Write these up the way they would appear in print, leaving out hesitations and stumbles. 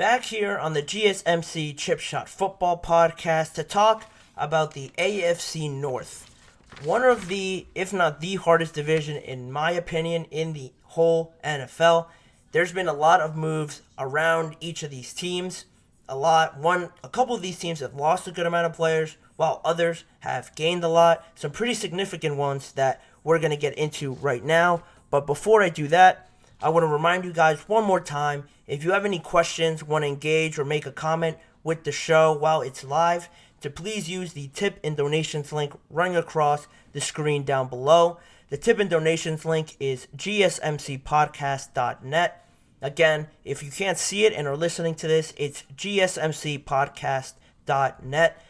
Back here on the GSMC Chip Shot Football Podcast to talk about the AFC North. One of the, if not the hardest division, in my opinion, in the whole NFL. There's been a lot of moves around each of these teams. A couple of these teams have lost a good amount of players, while others have gained a lot. Some pretty significant ones that we're going to get into right now. But before I do that, I want to remind you guys one more time, if you have any questions, want to engage or make a comment with the show while it's live, to please use the tip and donations link running across the screen down below. The tip and donations link is gsmcspodcast.net. Again, if you can't see it and are listening to this, it's gsmcspodcast.net.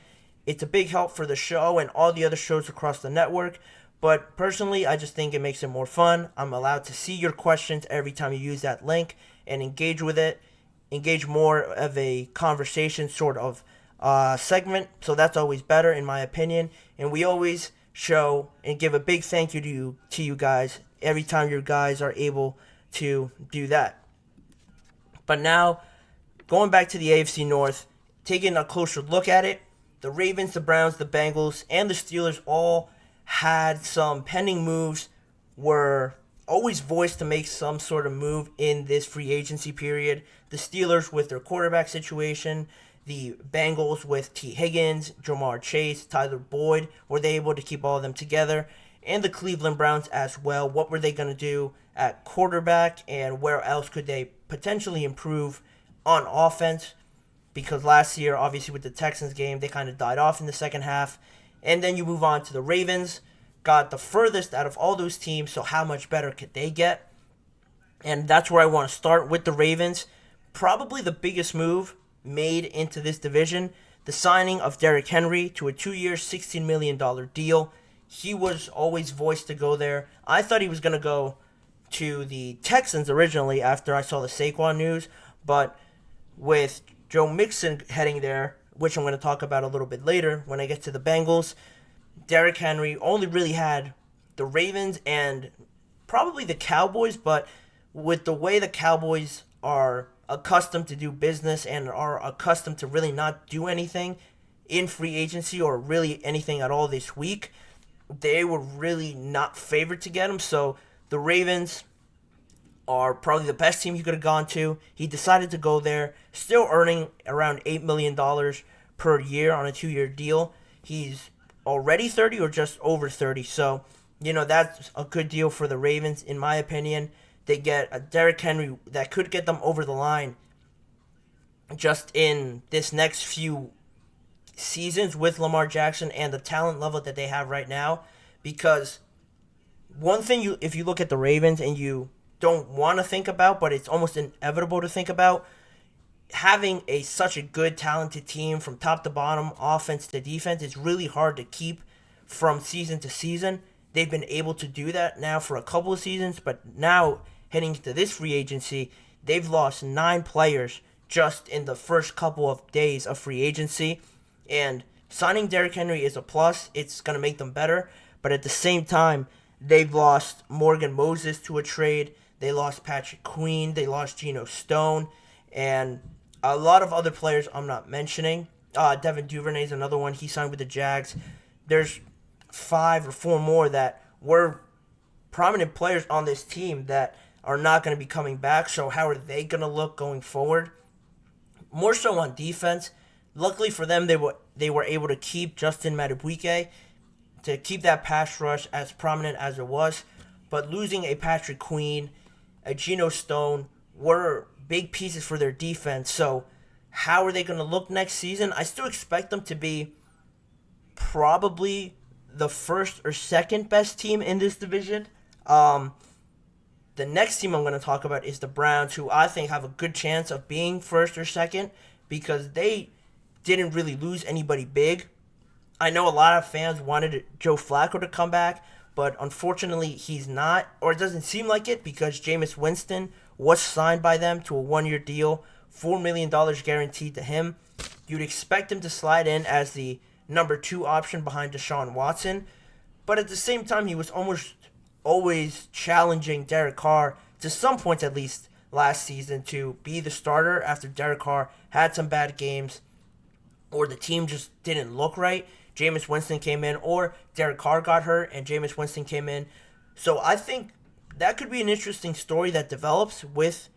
It's a big help for the show and all the other shows across the network. But personally, I just think it makes it more fun. I'm allowed to see your questions every time you use that link and engage with it. Engage more of a conversation sort of segment. So that's always better in my opinion. And we always show and give a big thank you to you guys every time you guys are able to do that. But now, going back to the AFC North, taking a closer look at it, the Ravens, the Browns, the Bengals, and the Steelers all had some pending moves, were always voiced to make some sort of move in this free agency period. The Steelers with their quarterback situation, the Bengals with T. Higgins, Jamar Chase, Tyler Boyd, were they able to keep all of them together? And the Cleveland Browns as well. What were they going to do at quarterback, and where else could they potentially improve on offense? Because last year, obviously with the Texans game, they kind of died off in the second half. And then you move on to the Ravens, got the furthest out of all those teams, so how much better could they get? And that's where I want to start with the Ravens. Probably the biggest move made into this division, the signing of Derrick Henry to a 2-year, $16 million deal. He was always voiced to go there. I thought he was going to go to the Texans originally after I saw the Saquon news, but with Joe Mixon heading there, which I'm going to talk about a little bit later when I get to the Bengals, Derrick Henry only really had the Ravens and probably the Cowboys, but with the way the Cowboys are accustomed to do business and are accustomed to really not do anything in free agency or really anything at all this week, they were really not favored to get him. So the Ravens are probably the best team he could have gone to. He decided to go there, still earning around $8 million per year on a 2-year deal. He's already 30 or just over 30. So, that's a good deal for the Ravens, in my opinion. They get a Derrick Henry that could get them over the line just in this next few seasons with Lamar Jackson and the talent level that they have right now. Because one thing, if you look at the Ravens and you don't want to think about, but it's almost inevitable to think about, having such a good, talented team from top to bottom, offense to defense, is really hard to keep from season to season. They've been able to do that now for a couple of seasons, but now heading into this free agency, they've lost 9 players just in the first couple of days of free agency. And signing Derrick Henry is a plus. It's going to make them better. But at the same time, they've lost Morgan Moses to a trade. They lost Patrick Queen. They lost Geno Stone. And a lot of other players I'm not mentioning. Devin Duvernay is another one. He signed with the Jags. There's 5 or 4 more that were prominent players on this team that are not going to be coming back. So how are they going to look going forward? More so on defense. Luckily for them, they were able to keep Justin Madubuike, to keep that pass rush as prominent as it was. But losing a Patrick Queen, a Geno Stone, were big pieces for their defense. So how are they going to look next season? I still expect them to be probably the first or second best team in this division. The next team I'm going to talk about is the Browns, who I think have a good chance of being first or second because they didn't really lose anybody big. I know a lot of fans wanted Joe Flacco to come back, but unfortunately he's not, or it doesn't seem like it, because Jameis Winston was signed by them to a 1-year deal, $4 million guaranteed to him. You'd expect him to slide in as the number 2 option behind Deshaun Watson, but at the same time he was almost always challenging Derek Carr, to some points at least, last season to be the starter after Derek Carr had some bad games or the team just didn't look right. Jameis Winston came in, or Derek Carr got hurt and Jameis Winston came in. So I think that could be an interesting story that develops with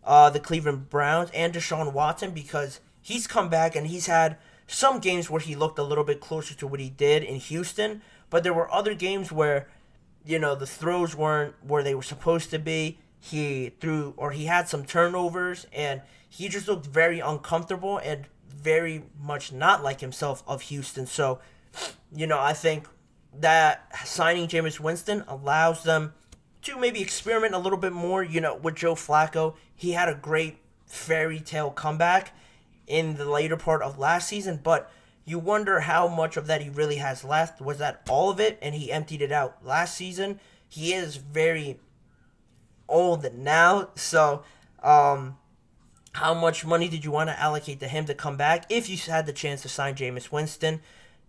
the Cleveland Browns and Deshaun Watson, because he's come back and he's had some games where he looked a little bit closer to what he did in Houston, but there were other games where, the throws weren't where they were supposed to be. He threw, or he had some turnovers, and he just looked very uncomfortable and very much not like himself of Houston. So, I think that signing Jameis Winston allows them to maybe experiment a little bit more, with Joe Flacco. He had a great fairy tale comeback in the later part of last season, but you wonder how much of that he really has left. Was that all of it and he emptied it out last season? He is very old now, so how much money did you want to allocate to him to come back if you had the chance to sign Jameis Winston?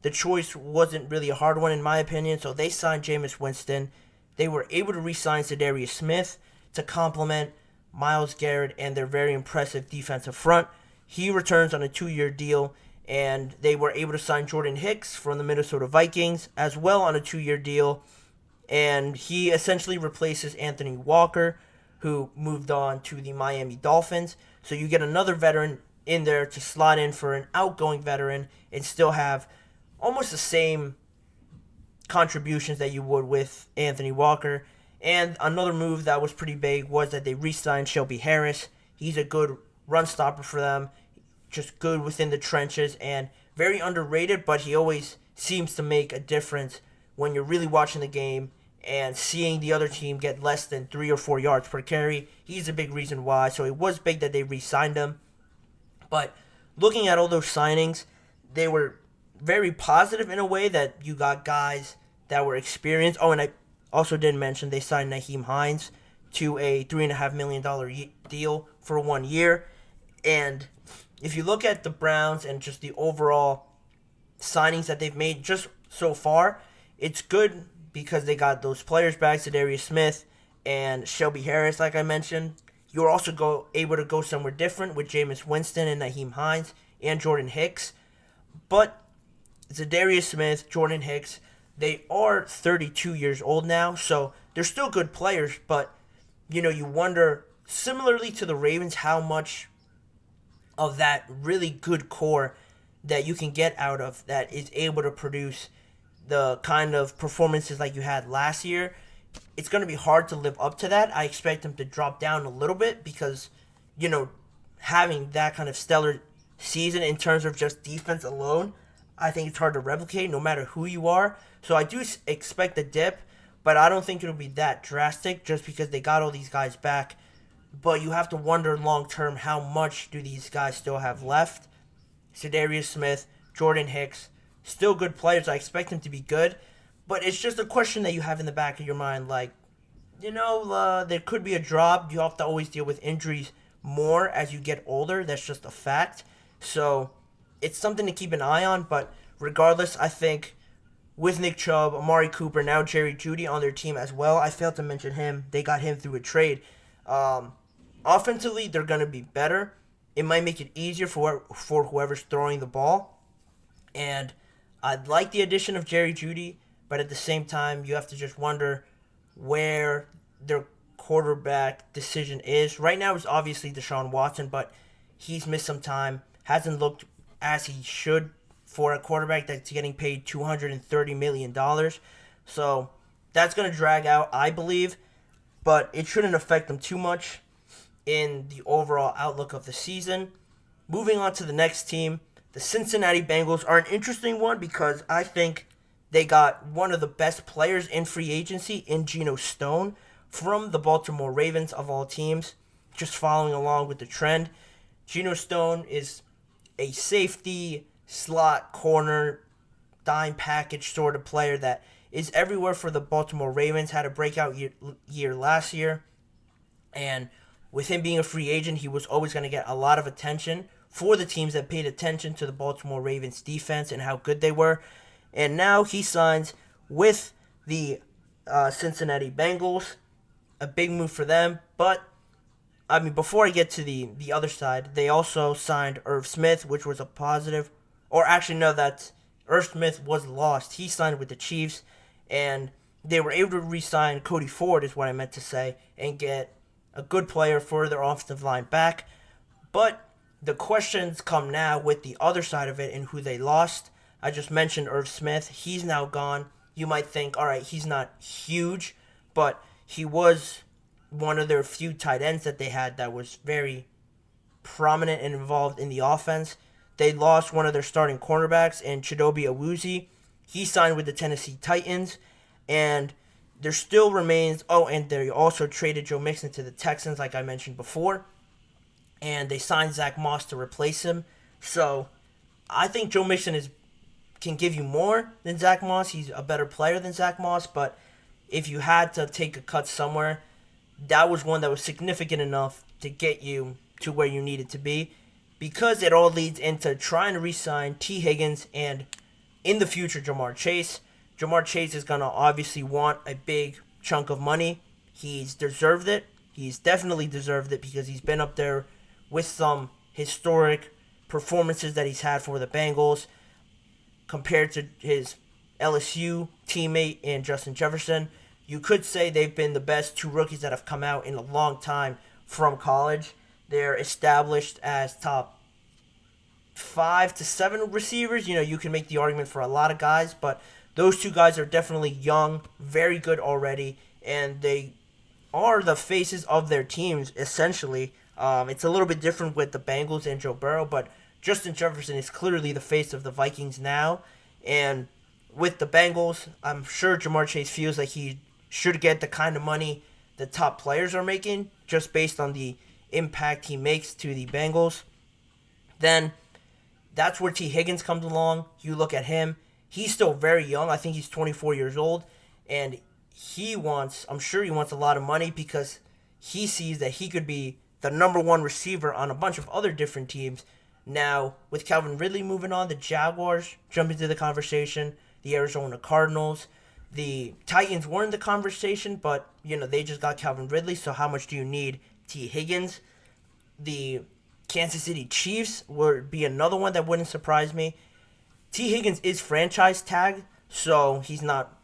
The choice wasn't really a hard one in my opinion, so they signed Jameis Winston. They were able to re-sign Zadarius Smith to complement Myles Garrett and their very impressive defensive front. He returns on a 2-year deal, and they were able to sign Jordan Hicks from the Minnesota Vikings as well on a 2-year deal, and he essentially replaces Anthony Walker, who moved on to the Miami Dolphins. So you get another veteran in there to slot in for an outgoing veteran and still have almost the same contributions that you would with Anthony Walker. And another move that was pretty big was that they re-signed Shelby Harris. He's a good run stopper for them, just good within the trenches and very underrated, but he always seems to make a difference when you're really watching the game and seeing the other team get less than 3 or 4 yards per carry. He's a big reason why. So it was big that they re-signed him. But looking at all those signings, they were very positive in a way that you got guys that were experienced. Oh, and I also didn't mention they signed Nyheim Hines to a $3.5 million deal for 1 year. And if you look at the Browns and just the overall signings that they've made just so far, it's good because they got those players back, Zadarius Smith and Shelby Harris, like I mentioned. You're also able to go somewhere different with Jameis Winston and Nyheim Hines and Jordan Hicks. But Zadarius Smith, Jordan Hicks, they are 32 years old now, so they're still good players, but, you wonder, similarly to the Ravens, how much of that really good core that you can get out of that is able to produce the kind of performances like you had last year. It's going to be hard to live up to that. I expect them to drop down a little bit because, having that kind of stellar season in terms of just defense alone, I think it's hard to replicate no matter who you are. So I do expect a dip, but I don't think it'll be that drastic just because they got all these guys back. But you have to wonder long term, how much do these guys still have left? Zadarius Smith, Jordan Hicks, still good players. I expect them to be good. But it's just a question that you have in the back of your mind. Like, there could be a drop. You have to always deal with injuries more as you get older. That's just a fact. So it's something to keep an eye on. But regardless, I think with Nick Chubb, Amari Cooper, now Jerry Jeudy on their team as well. I failed to mention him. They got him through a trade. Offensively, they're going to be better. It might make it easier for whoever's throwing the ball. And I'd like the addition of Jerry Jeudy, but at the same time, you have to just wonder where their quarterback decision is. Right now, it's obviously Deshaun Watson, but he's missed some time. Hasn't looked as he should for a quarterback that's getting paid $230 million. So that's going to drag out, I believe, but it shouldn't affect them too much in the overall outlook of the season. Moving on to the next team, the Cincinnati Bengals are an interesting one because I think they got one of the best players in free agency in Geno Stone from the Baltimore Ravens of all teams, just following along with the trend. Geno Stone is a safety, slot, corner, dime package sort of player that is everywhere for the Baltimore Ravens. Had a breakout year last year. And with him being a free agent, he was always going to get a lot of attention for the teams that paid attention to the Baltimore Ravens defense and how good they were. And now he signs with the Cincinnati Bengals. A big move for them, but I mean, before I get to the other side, they also signed Irv Smith, which was a positive. Or actually, no, that Irv Smith was lost. He signed with the Chiefs, and they were able to re-sign Cody Ford, is what I meant to say, and get a good player for their offensive line back. But the questions come now with the other side of it and who they lost. I just mentioned Irv Smith. He's now gone. You might think, all right, he's not huge, but he was one of their few tight ends that they had that was very prominent and involved in the offense. They lost one of their starting cornerbacks in Chidobe Awuzie. He signed with the Tennessee Titans, and there still remains. Oh, and they also traded Joe Mixon to the Texans, like I mentioned before, and they signed Zach Moss to replace him. So I think Joe Mixon can give you more than Zach Moss. He's a better player than Zach Moss, but if you had to take a cut somewhere, that was one that was significant enough to get you to where you needed to be, because it all leads into trying to re-sign T. Higgins and, in the future, Jamar Chase. Jamar Chase is going to obviously want a big chunk of money. He's deserved it. He's definitely deserved it because he's been up there with some historic performances that he's had for the Bengals compared to his LSU teammate in Justin Jefferson. You could say they've been the best two rookies that have come out in a long time from college. They're established as top 5 to 7 receivers. You know, you can make the argument for a lot of guys, but those two guys are definitely young, very good already, and they are the faces of their teams, essentially. It's a little bit different with the Bengals and Joe Burrow, but Justin Jefferson is clearly the face of the Vikings now, and with the Bengals, I'm sure Jamar Chase feels like he should get the kind of money the top players are making, just based on the impact he makes to the Bengals. Then that's where T. Higgins comes along. You look at him. He's still very young. I think he's 24 years old. And I'm sure he wants a lot of money because he sees that he could be the number one receiver on a bunch of other different teams. Now, with Calvin Ridley moving on, the Jaguars jump into the conversation. The Arizona Cardinals. The Titans were in the conversation, but, they just got Calvin Ridley, so how much do you need T. Higgins? The Kansas City Chiefs would be another one that wouldn't surprise me. T. Higgins is franchise tagged, so he's not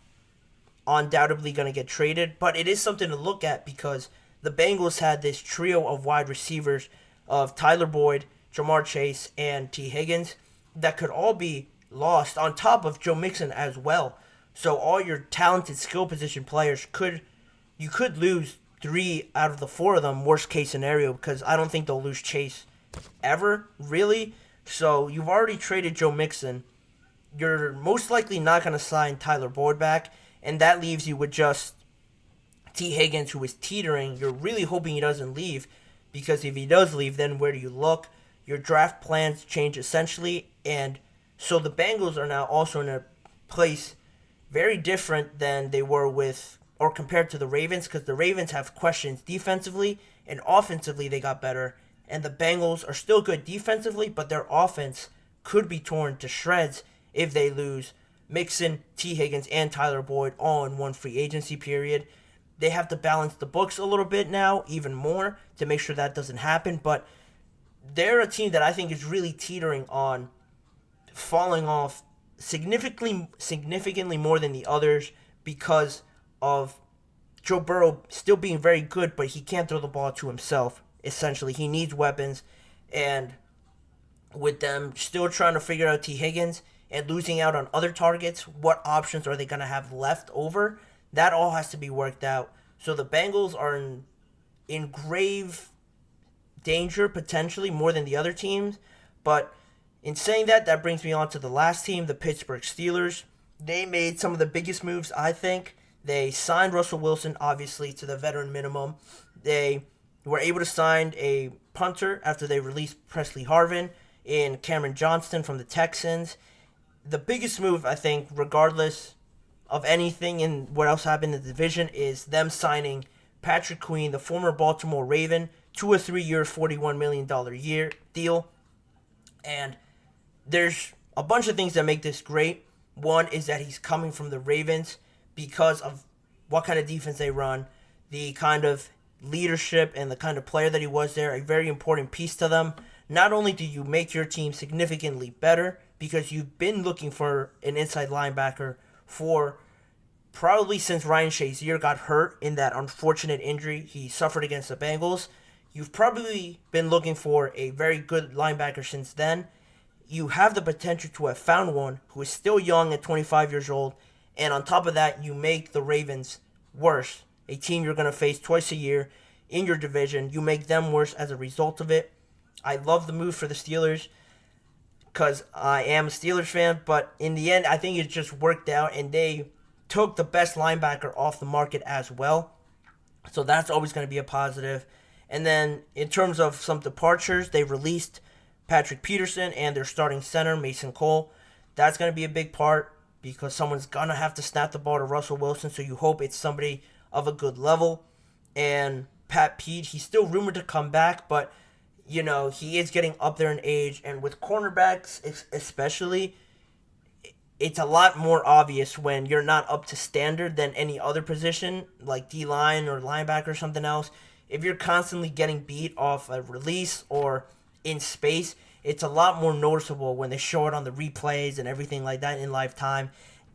undoubtedly going to get traded, but it is something to look at because the Bengals had this trio of wide receivers of Tyler Boyd, Jamar Chase, and T. Higgins that could all be lost on top of Joe Mixon as well. So all your talented skill position players you could lose 3 out of the 4 of them, worst case scenario, because I don't think they'll lose Chase ever, really. So you've already traded Joe Mixon. You're most likely not going to sign Tyler Boyd back, and that leaves you with just T. Higgins, who is teetering. You're really hoping he doesn't leave, because if he does leave, then where do you look? Your draft plans change essentially, and so the Bengals are now also in a place very different than they were or compared to the Ravens, because the Ravens have questions defensively, and offensively they got better, and the Bengals are still good defensively, but their offense could be torn to shreds if they lose Mixon, T. Higgins, and Tyler Boyd all in one free agency period. They have to balance the books a little bit now, even more, to make sure that doesn't happen, but they're a team that I think is really teetering on falling off significantly more than the others because of Joe Burrow still being very good, but he can't throw the ball to himself, essentially. He needs weapons, and with them still trying to figure out T. Higgins and losing out on other targets, what options are they going to have left over? That all has to be worked out. So the Bengals are in grave danger, potentially, more than the other teams, but in saying that, that brings me on to the last team, the Pittsburgh Steelers. They made some of the biggest moves, I think. They signed Russell Wilson, obviously, to the veteran minimum. They were able to sign a punter after they released Presley Harvin in Cameron Johnston from the Texans. The biggest move, I think, regardless of anything and what else happened in the division, is them signing Patrick Queen, the former Baltimore Raven, to a 3-year, $41 million deal. And there's a bunch of things that make this great. One is that he's coming from the Ravens because of what kind of defense they run, the kind of leadership and the kind of player that he was there, a very important piece to them. Not only do you make your team significantly better because you've been looking for an inside linebacker for probably since Ryan Shazier got hurt in that unfortunate injury he suffered against the Bengals. You've probably been looking for a very good linebacker since then. You have the potential to have found one who is still young at 25 years old, and on top of that, you make the Ravens worse. A team you're going to face twice a year in your division. You make them worse as a result of it. I love the move for the Steelers because I am a Steelers fan, but in the end, I think it just worked out, and they took the best linebacker off the market as well. So that's always going to be a positive. And then in terms of some departures, they released Patrick Peterson and their starting center, Mason Cole. That's going to be a big part because someone's going to have to snap the ball to Russell Wilson, so you hope it's somebody of a good level. And Pat Pete, he's still rumored to come back, but, you know, he is getting up there in age. And with cornerbacks especially, it's a lot more obvious when you're not up to standard than any other position, like D-line or linebacker or something else. If you're constantly getting beat off a release or in space, it's a lot more noticeable when they show it on the replays and everything like that in live time.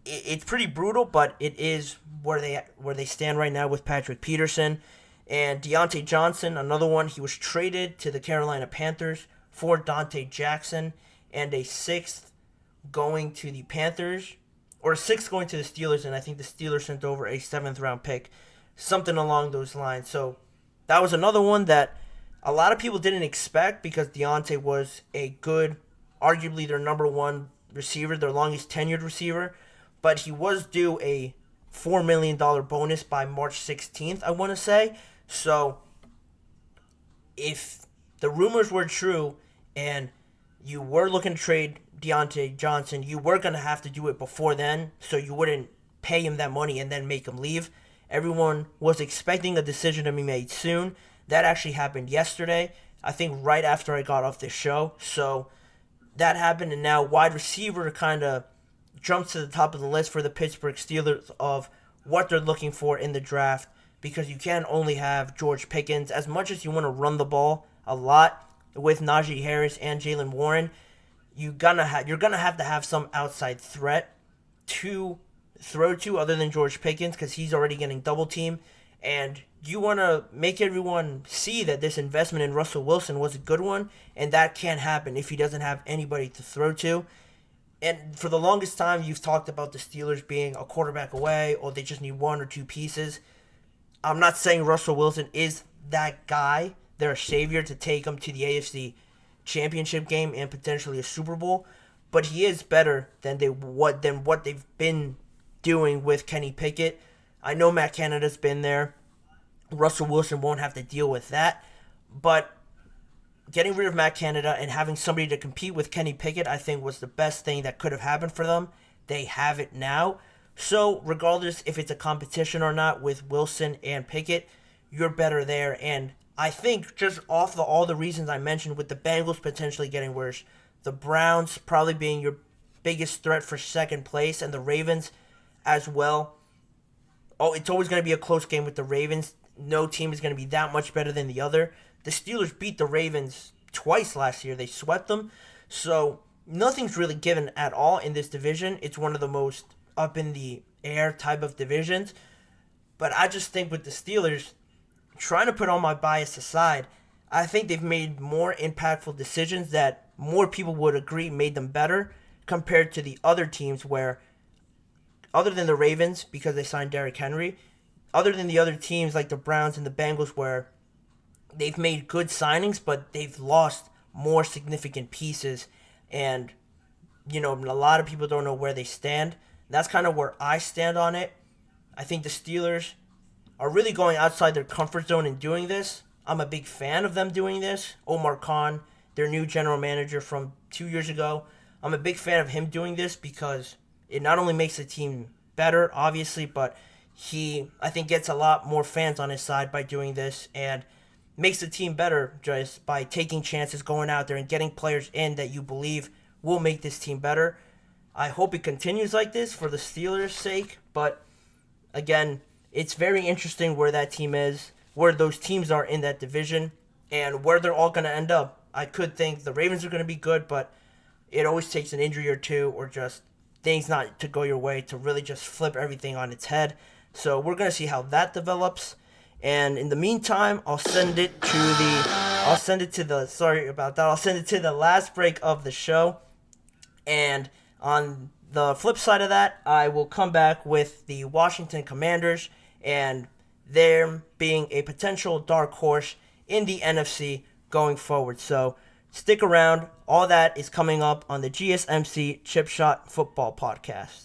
It's pretty brutal, but it is where they stand right now with Patrick Peterson. And Deontay Johnson, another one, he was traded to the Carolina Panthers for Dante Jackson, and a sixth going to the Panthers, or a sixth going to the Steelers, and I think the Steelers sent over a 7th-round pick, something along those lines. So that was another one that a lot of people didn't expect because Deontay was a good, arguably their number one receiver, their longest tenured receiver, but he was due a $4 million bonus by March 16th, I want to say. So if the rumors were true and you were looking to trade Deontay Johnson, you were going to have to do it before then so you wouldn't pay him that money and then make him leave. Everyone was expecting a decision to be made soon. That actually happened yesterday, I think right after I got off this show. So that happened, and now wide receiver kind of jumps to the top of the list for the Pittsburgh Steelers of what they're looking for in the draft, because you can't only have George Pickens. As much as you want to run the ball a lot with Najee Harris and Jaylen Warren, you're gonna have to have some outside threat to throw to other than George Pickens because he's already getting double teamed. And you want to make everyone see that this investment in Russell Wilson was a good one, and that can't happen if he doesn't have anybody to throw to. And for the longest time, you've talked about the Steelers being a quarterback away, or they just need one or two pieces. I'm not saying Russell Wilson is that guy. They're a savior to take them to the AFC Championship game and potentially a Super Bowl, but he is better than what they've been doing with Kenny Pickett. I know Matt Canada's been there. Russell Wilson won't have to deal with that, but getting rid of Matt Canada and having somebody to compete with Kenny Pickett, I think, was the best thing that could have happened for them. They have it now. So regardless if it's a competition or not with Wilson and Pickett, you're better there. And I think just off all the reasons I mentioned, with the Bengals potentially getting worse, the Browns probably being your biggest threat for second place, and the Ravens as well. Oh, it's always going to be a close game with the Ravens. No team is going to be that much better than the other. The Steelers beat the Ravens twice last year. They swept them. So nothing's really given at all in this division. It's one of the most up in the air type of divisions. But I just think with the Steelers, trying to put all my bias aside, I think they've made more impactful decisions that more people would agree made them better compared to the other teams where, other than the Ravens, because they signed Derrick Henry, other than the other teams like the Browns and the Bengals where they've made good signings, but they've lost more significant pieces. And, you know, a lot of people don't know where they stand. That's kind of where I stand on it. I think the Steelers are really going outside their comfort zone in doing this. I'm a big fan of them doing this. Omar Khan, their new general manager from 2 years ago, I'm a big fan of him doing this because it not only makes the team better, obviously, but he, I think, gets a lot more fans on his side by doing this and makes the team better just by taking chances, going out there and getting players in that you believe will make this team better. I hope it continues like this for the Steelers' sake, but again, it's very interesting where that team is. where those teams are in that division and where they're all going to end up. I could think the Ravens are going to be good, but it always takes an injury or two or just things not to go your way to really just flip everything on its head. So we're going to see how that develops. And in the meantime, I'll send it to the last break of the show. And on the flip side of that, I will come back with the Washington Commanders and them being a potential dark horse in the NFC going forward. So stick around. All that is coming up on the GSMC Chip Shot Football Podcast.